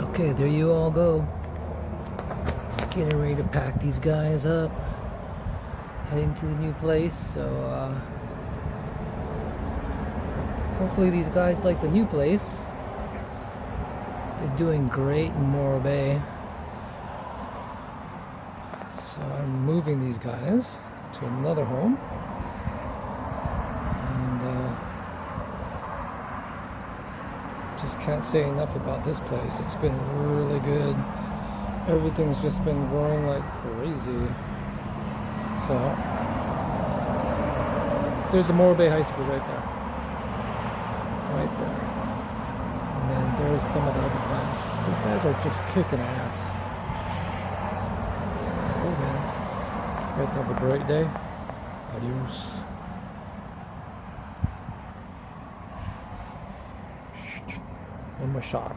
Okay, there you all go. Getting ready to pack these guys up. Heading to the new place, so hopefully these guys like the new place. They're doing great in Morro Bay. So I'm moving these guys to another home. And just can't say enough about this place. It's been really good. Everything's just been growing like crazy. So there's the Morro Bay High School right there. Right there. And then there's some of the other plants. These guys are just kicking ass. Cool, man. You guys have a great day. Adios. One more shot.